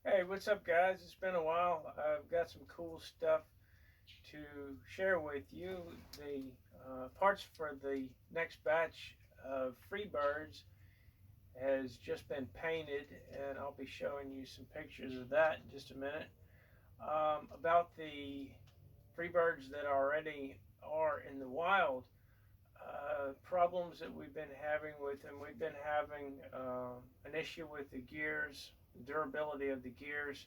Hey, what's up, guys? It's been a while. I've got some cool stuff to share with you. The parts for the next batch of Freebirds has just been painted, and I'll be showing you some pictures of that in just a minute. About the Freebirds that already are in the wild, problems that we've been having with them. We've been having an issue with the gears, the durability of the gears.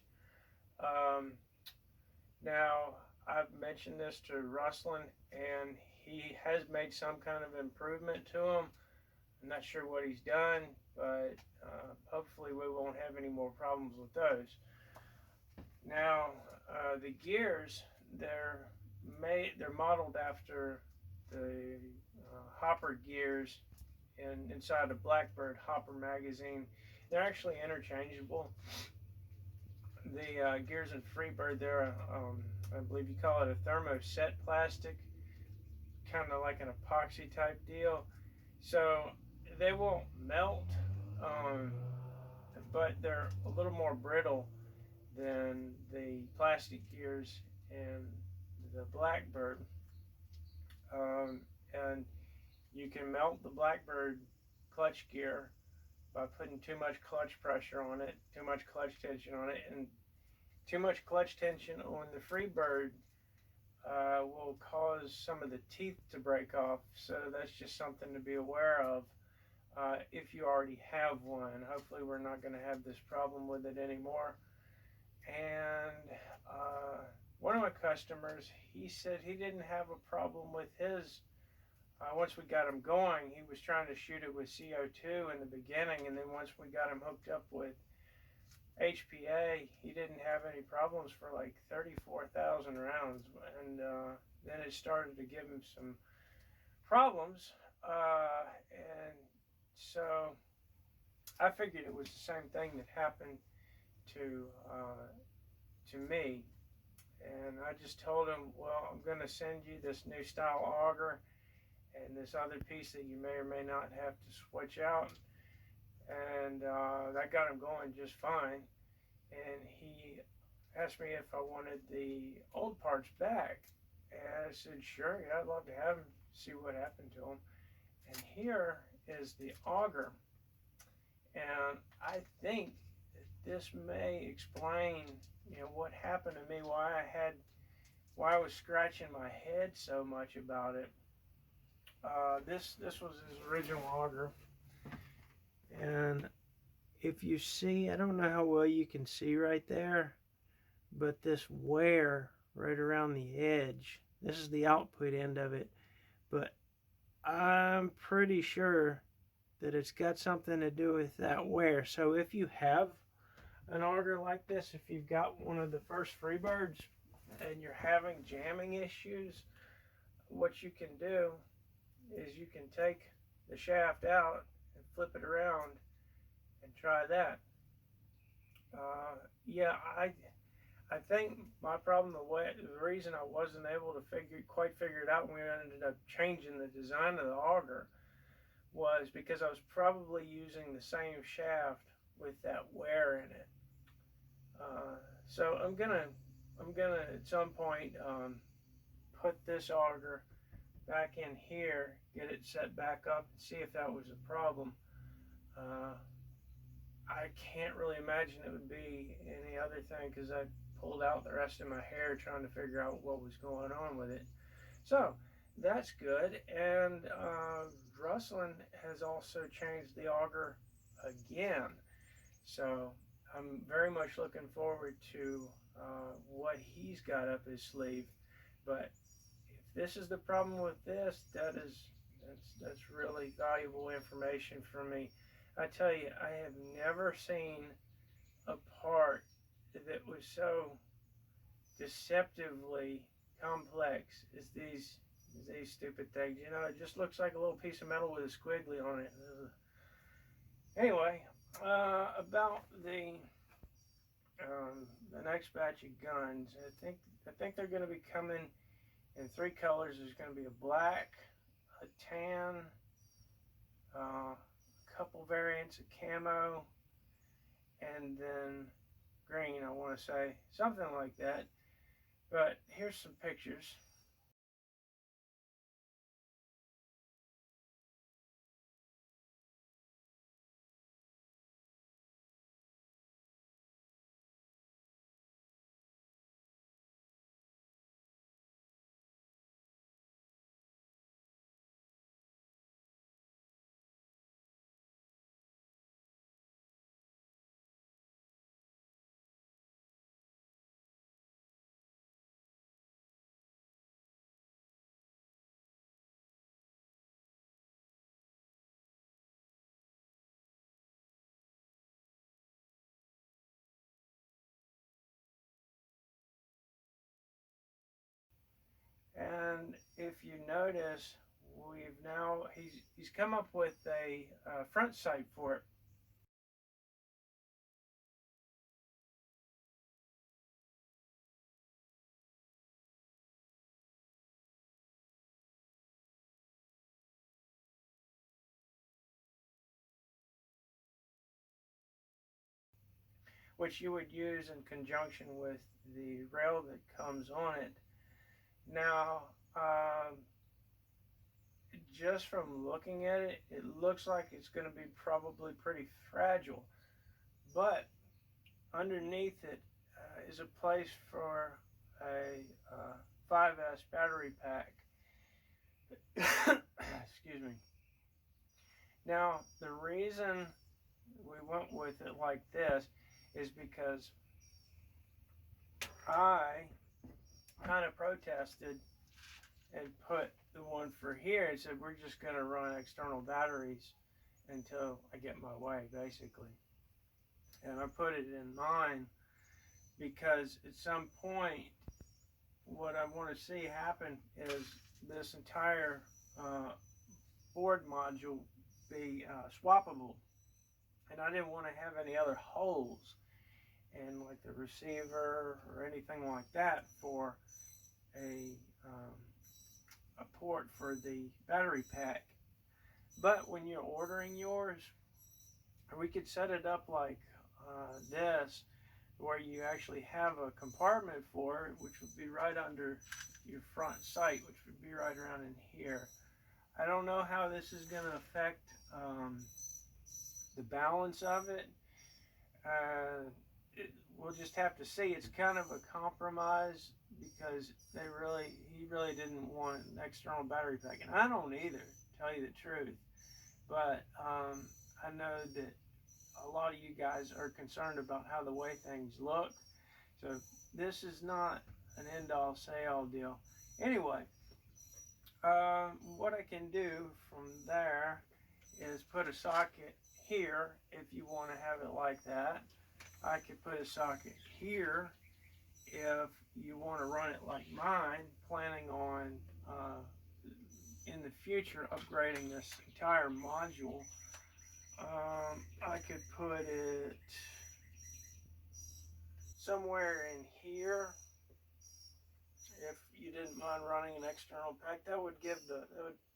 Um, Now, I've mentioned this to Ruslan, and he has made some kind of improvement to them. I'm not sure what he's done, but hopefully we won't have any more problems with those. Now, the gears, they're modeled after the Hopper gears inside a Blackbird Hopper magazine. They're actually interchangeable. The gears in Freebird, I believe you call it a thermoset plastic, kind of like an epoxy type deal. So they won't melt, but they're a little more brittle than the plastic gears in the Blackbird. And you can melt the Blackbird clutch gear by putting too much clutch pressure on it, too much clutch tension on it, and too much clutch tension on the Freebird will cause some of the teeth to break off. So that's just something to be aware of if you already have one. Hopefully, we're not going to have this problem with it anymore. And one of my customers, he said he didn't have a problem with his. Once we got him going, he was trying to shoot it with CO2 in the beginning, and then once we got him hooked up with HPA, he didn't have any problems for like 34,000 rounds, and then it started to give him some problems, and so I figured it was the same thing that happened to to me, and I just told him, well, I'm going to send you this new style auger and this other piece that you may or may not have to switch out, and that got him going just fine. And he asked me if I wanted the old parts back. And I said, sure, yeah, I'd love to have them, see what happened to them. And here is the auger. And I think that this may explain, what happened to me, why I was scratching my head so much about it. This was his original auger. And if you see, I don't know how well you can see right there, but this wear right around the edge, this is the output end of it, but I'm pretty sure that it's got something to do with that wear. So if you have an auger like this, if you've got one of the first Freebirds and you're having jamming issues, what you can do is you can take the shaft out and flip it around and try that. Yeah, I think my problem, the reason I wasn't able to quite figure it out when we ended up changing the design of the auger was because I was probably using the same shaft with that wear in it. So I'm gonna at some point put this auger back in here, get it set back up, and see if that was a problem. Uh, I can't really imagine it would be any other thing because I pulled out the rest of my hair trying to figure out what was going on with it. So that's good. And Ruslan has also changed the auger again. So I'm very much looking forward to what he's got up his sleeve. But if this is the problem with this, that's really valuable information for me. I tell you, I have never seen a part that was so deceptively complex as these stupid things. It just looks like a little piece of metal with a squiggly on it. Ugh. Anyway, about the next batch of guns, I think they're going to be coming in three colors. There's going to be a black, a tan, a couple variants of camo, and then green, I want to say. Something like that. But here's some pictures. And if you notice, he's come up with a front sight for it, which you would use in conjunction with the rail that comes on it. Now, just from looking at it, it looks like it's going to be probably pretty fragile. But underneath it is a place for a 5S battery pack. Excuse me. Now, the reason we went with it like this is because I kind of protested and put the one for here and said we're just going to run external batteries until I get my way, basically. And I put it in mine because at some point what I want to see happen is this entire board module be swappable, and I didn't want to have any other holes in like the receiver or anything like that for a port for the battery pack. But when you're ordering yours, we could set it up like this, where you actually have a compartment for it, which would be right under your front sight, which would be right around in here. I don't know how this is going to affect the balance of it. We'll just have to see. It's kind of a compromise because he really didn't want an external battery pack, and I don't either, to tell you the truth. But I know that a lot of you guys are concerned about how the way things look. So this is not an end-all, say-all deal. Anyway, what I can do from there is put a socket here if you want to have it like that. I could put a socket here if you want to run it like mine, planning on in the future upgrading this entire module. I could put it somewhere in here if you didn't mind running an external pack. That would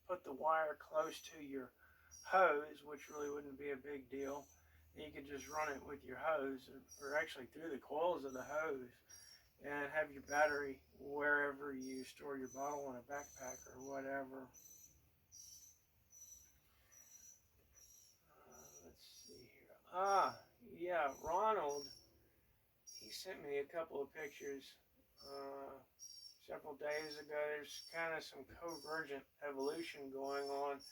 put the wire close to your hose, which really wouldn't be a big deal. And you could just run it with your hose, or actually through the coils of the hose, and have your battery wherever you store your bottle in a backpack or whatever. Let's see here. Yeah, Ronald, he sent me a couple of pictures several days ago. There's kind of some convergent evolution going on.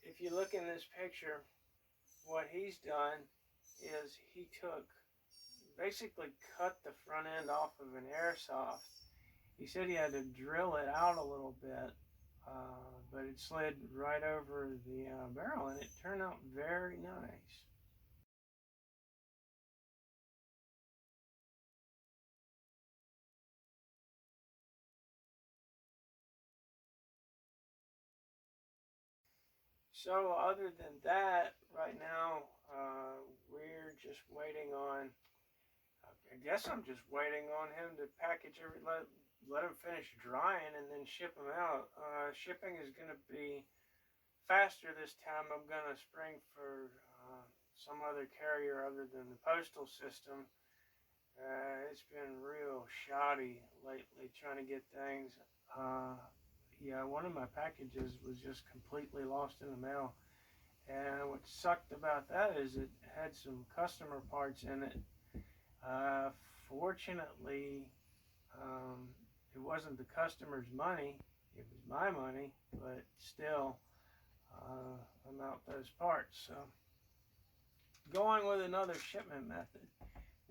If you look in this picture, what he's done is he basically cut the front end off of an airsoft. He said he had to drill it out a little bit, but it slid right over the barrel, and it turned out very nice. So other than that, right now, we're just waiting on, I guess I'm just waiting on him to package let him finish drying and then ship them out. Shipping is going to be faster this time. I'm going to spring for some other carrier other than the postal system. It's been real shoddy lately trying to get things. Yeah, one of my packages was just completely lost in the mail. And what sucked about that is it had some customer parts in it. Uh, Fortunately, um, it wasn't the customer's money, it was my money, but still, I'm out those parts. So, going with another shipment method,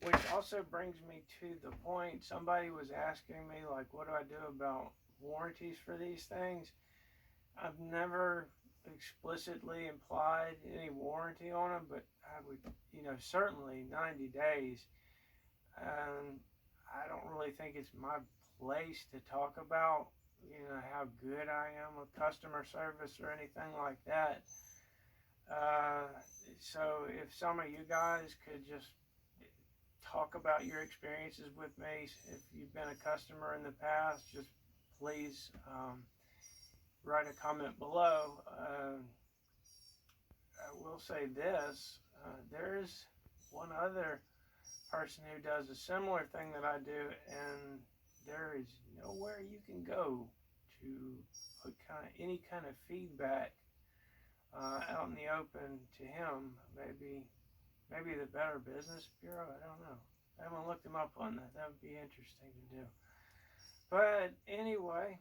which also brings me to the point somebody was asking me, like, what do I do about warranties for these things? I've never explicitly implied any warranty on them, but I would, certainly 90 days. I don't really think it's my place to talk about, how good I am with customer service or anything like that. Uh, so if some of you guys could just talk about your experiences with me, if you've been a customer in the past, just please write a comment below. I will say this, there's one other person who does a similar thing that I do, and there is nowhere you can go to put any kind of feedback out in the open to him. Maybe the Better Business Bureau, I don't know. I haven't looked him up on that. That would be interesting to do. But anyway,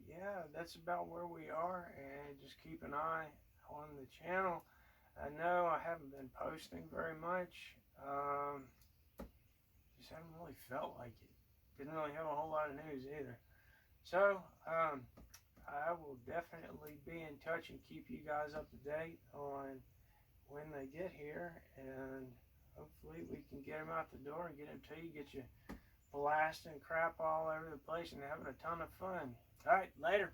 yeah, that's about where we are, and just keep an eye on the channel. I know I haven't been posting very much. Just haven't really felt like it. Didn't really have a whole lot of news either. So, I will definitely be in touch and keep you guys up to date on when they get here, and hopefully we can get them out the door and get them to you, get you blasting crap all over the place and having a ton of fun. All right, later.